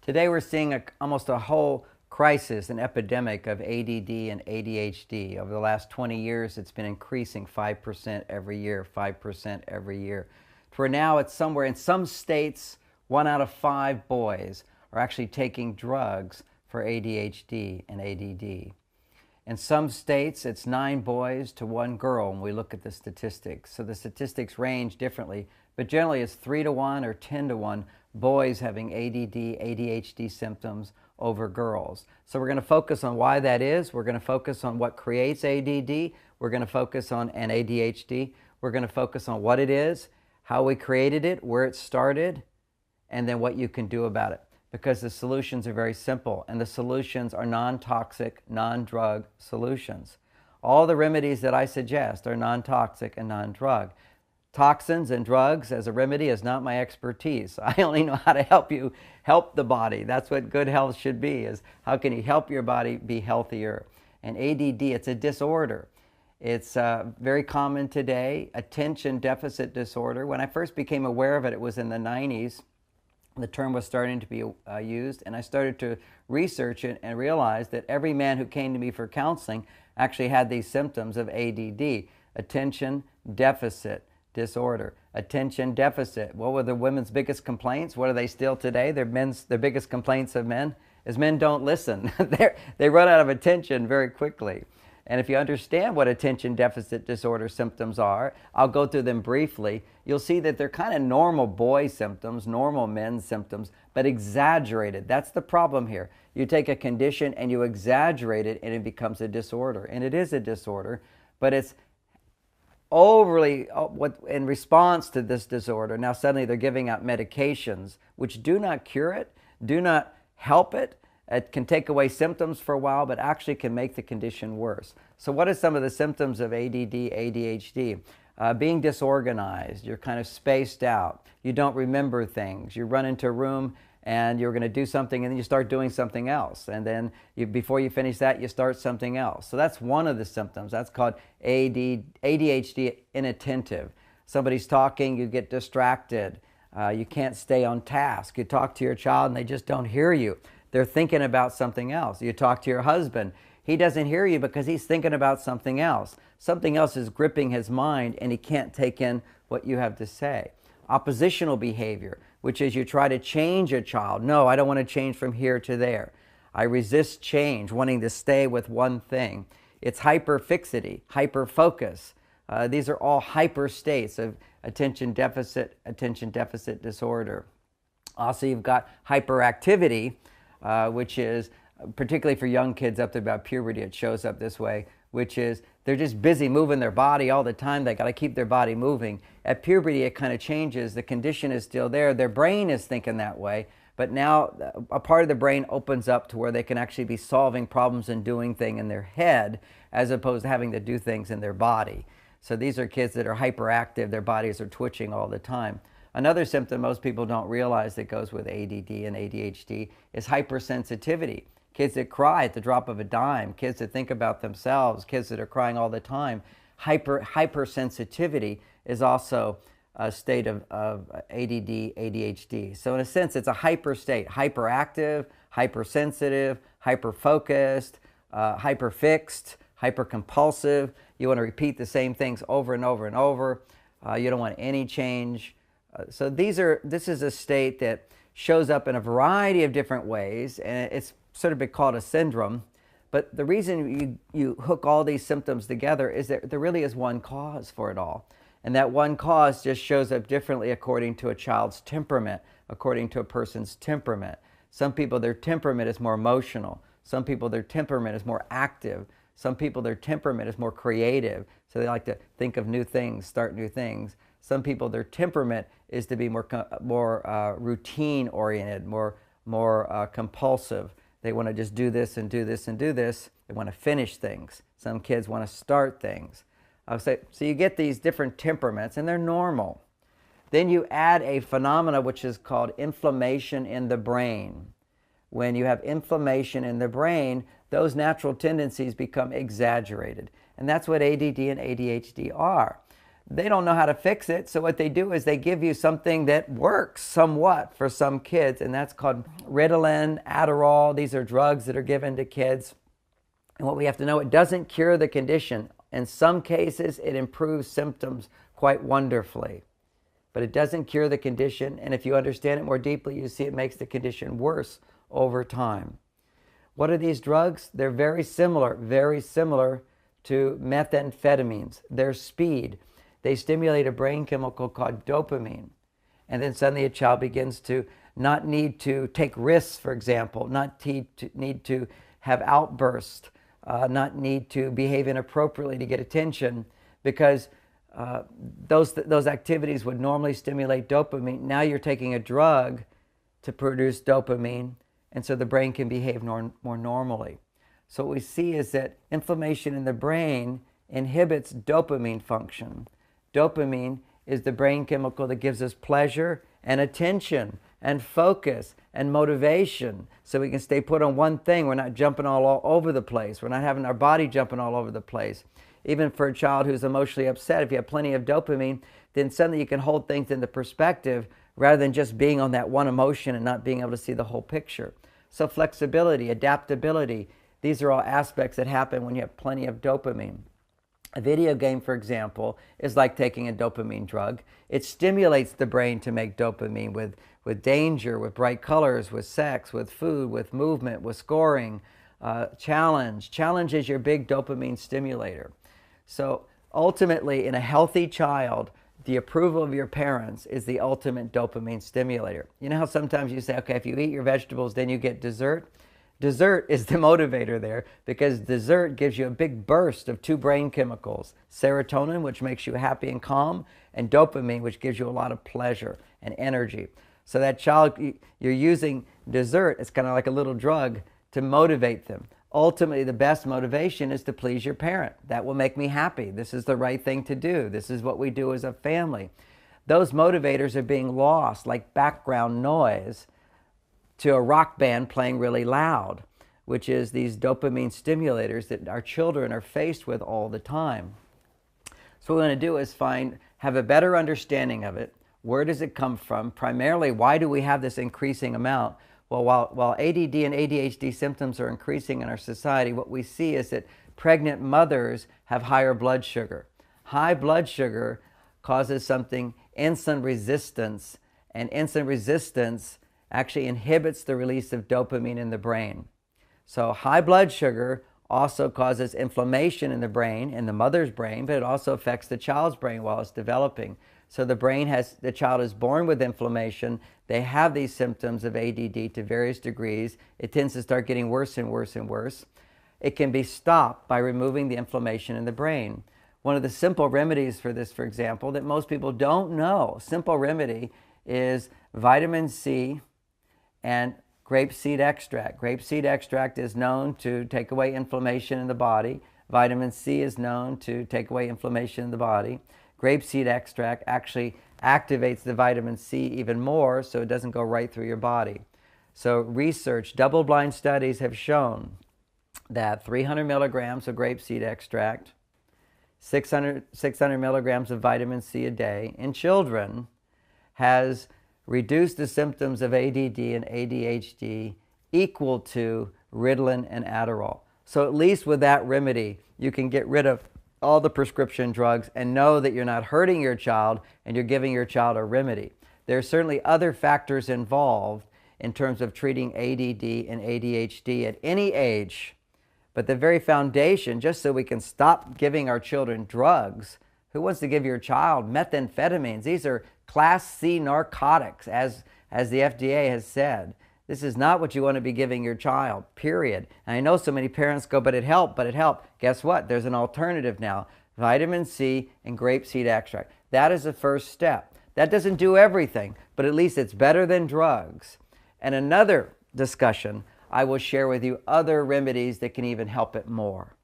Today we're seeing almost a whole crisis, an epidemic of ADD and ADHD. Over the last 20 years, it's been increasing 5% every year, 5% every year. For now, it's somewhere in some states, 1 out of 5 boys are actually taking drugs for ADHD and ADD. In some states, it's 9 boys to 1 girl when we look at the statistics. So the statistics range differently, but generally it's 3 to 1 or 10 to 1 boys having ADD, ADHD symptoms over girls. So we're going to focus on why that is. We're going to focus on what creates ADD. We're going to focus on an ADHD. We're going to focus on what it is, how we created it, where it started, and then what you can do about it. Because the solutions are very simple, and the solutions are non-toxic, non-drug solutions. All the remedies that I suggest are non-toxic and non-drug. Toxins and drugs as a remedy is not my expertise. I only know how to help you help the body. That's what good health should be, is how can you help your body be healthier. And ADD, it's a disorder. It's very common today, attention deficit disorder. When I first became aware of it, it was in the 90s. The term was starting to be used, and I started to research it and realized that every man who came to me for counseling actually had these symptoms of ADD, attention deficit disorder. Attention deficit. What were the women's biggest complaints? What are they still today? Their biggest complaints of men is men don't listen. They run out of attention very quickly. And if you understand what attention deficit disorder symptoms are, I'll go through them briefly. You'll see that they're kind of normal boy symptoms, normal men's symptoms, but exaggerated. That's the problem here. You take a condition and you exaggerate it and it becomes a disorder. And it is a disorder, but it's overly, in response to this disorder, now suddenly they're giving out medications which do not cure it, do not help it. It can take away symptoms for a while, but actually can make the condition worse. So what are some of the symptoms of ADD, ADHD? Being disorganized, you're kind of spaced out, you don't remember things, you run into a room and you're going to do something and then you start doing something else. And then before you finish that, you start something else. So that's one of the symptoms. That's called ADHD inattentive. Somebody's talking, you get distracted. You can't stay on task. You talk to your child and they just don't hear you. They're thinking about something else. You talk to your husband. He doesn't hear you because he's thinking about something else. Something else is gripping his mind and he can't take in what you have to say. Oppositional behavior, which is you try to change a child. No, I don't want to change from here to there. I resist change, wanting to stay with one thing. It's hyperfixity, hyperfocus. These are all hyper states of attention deficit disorder. Also, you've got hyperactivity, which is, particularly for young kids up to about puberty, it shows up this way, which is they're just busy moving their body all the time. They got to keep their body moving. At puberty, it kind of changes. The condition is still there. Their brain is thinking that way, but now a part of the brain opens up to where they can actually be solving problems and doing things in their head as opposed to having to do things in their body. So these are kids that are hyperactive. Their bodies are twitching all the time. Another symptom most people don't realize that goes with ADD and ADHD is hypersensitivity. Kids that cry at the drop of a dime, kids that think about themselves, kids that are crying all the time. Hypersensitivity is also a state of ADD, ADHD. So in a sense, it's a hyper state, hyperactive, hypersensitive, hyperfocused, hyperfixed, hypercompulsive. You want to repeat the same things over and over and over. You don't want any change. So this is a state that shows up in a variety of different ways, and it's sort of been called a syndrome. But the reason you hook all these symptoms together is that there really is one cause for it all. And that one cause just shows up differently according to a child's temperament, according to a person's temperament. Some people, their temperament is more emotional. Some people, their temperament is more active. Some people, their temperament is more creative. So they like to think of new things, start new things. Some people, their temperament is to be more routine oriented, more compulsive. They want to just do this and do this and do this. They want to finish things. Some kids want to start things. So you get these different temperaments, and they're normal. Then you add a phenomena which is called inflammation in the brain. When you have inflammation in the brain, those natural tendencies become exaggerated. And that's what ADD and ADHD are. they don't know how to fix it. So what they do is they give you something that works somewhat for some kids, and that's called Ritalin, Adderall. These are drugs that are given to kids. And what we have to know, it doesn't cure the condition. In some cases, it improves symptoms quite wonderfully. But it doesn't cure the condition, and if you understand it more deeply, you see it makes the condition worse over time. What are these drugs? They're very similar to methamphetamines. They're speed. They stimulate a brain chemical called dopamine. And then suddenly a child begins to not need to take risks, for example, not need to have outbursts, not need to behave inappropriately to get attention, because those activities would normally stimulate dopamine. Now you're taking a drug to produce dopamine, and so the brain can behave more normally. So what we see is that inflammation in the brain inhibits dopamine function. Dopamine is the brain chemical that gives us pleasure and attention and focus and motivation, so we can stay put on one thing. We're not jumping all over the place. We're not having our body jumping all over the place. Even for a child who's emotionally upset, if you have plenty of dopamine, then suddenly you can hold things into perspective rather than just being on that one emotion and not being able to see the whole picture. So flexibility, adaptability, these are all aspects that happen when you have plenty of dopamine. A video game, for example, is like taking a dopamine drug. It stimulates the brain to make dopamine with danger, with bright colors, with sex, with food, with movement, with scoring, challenge. Challenge is your big dopamine stimulator. So ultimately, in a healthy child, the approval of your parents is the ultimate dopamine stimulator. You know how sometimes you say, okay, if you eat your vegetables, then you get dessert? Dessert is the motivator there, because dessert gives you a big burst of two brain chemicals, serotonin, which makes you happy and calm, and dopamine, which gives you a lot of pleasure and energy. So that child, you're using dessert, it's kind of like a little drug to motivate them. Ultimately, the best motivation is to please your parent. That will make me happy. This is the right thing to do. This is what we do as a family. Those motivators are being lost like background noise to a rock band playing really loud, which is these dopamine stimulators that our children are faced with all the time. So what we want to do is have a better understanding of it. Where does it come from? Primarily, why do we have this increasing amount? Well, while ADD and ADHD symptoms are increasing in our society, what we see is that pregnant mothers have higher blood sugar. High blood sugar causes something, insulin resistance, and insulin resistance actually inhibits the release of dopamine in the brain. So high blood sugar also causes inflammation in the brain, in the mother's brain, but it also affects the child's brain while it's developing. So the child is born with inflammation. They have these symptoms of ADD to various degrees. It tends to start getting worse and worse and worse. It can be stopped by removing the inflammation in the brain. One of the simple remedies for this, for example, that most people don't know, simple remedy, is vitamin C and grapeseed extract. Grapeseed extract is known to take away inflammation in the body. Vitamin C is known to take away inflammation in the body. Grapeseed extract actually activates the vitamin C even more, so it doesn't go right through your body. So research, double-blind studies have shown that 300 milligrams of grapeseed extract, 600 milligrams of vitamin C a day in children has reduced the symptoms of ADD and ADHD equal to Ritalin and Adderall. So at least with that remedy, you can get rid of all the prescription drugs and know that you're not hurting your child and you're giving your child a remedy. There are certainly other factors involved in terms of treating ADD and ADHD at any age, but the very foundation, just so we can stop giving our children drugs. Who wants to give your child methamphetamines? These are Class C narcotics, as the FDA has said. This is not what you want to be giving your child, period. And I know so many parents go, but it helped. Guess what? There's an alternative now. Vitamin C and grapeseed extract. That is the first step. That doesn't do everything, but at least it's better than drugs. And another discussion, I will share with you other remedies that can even help it more.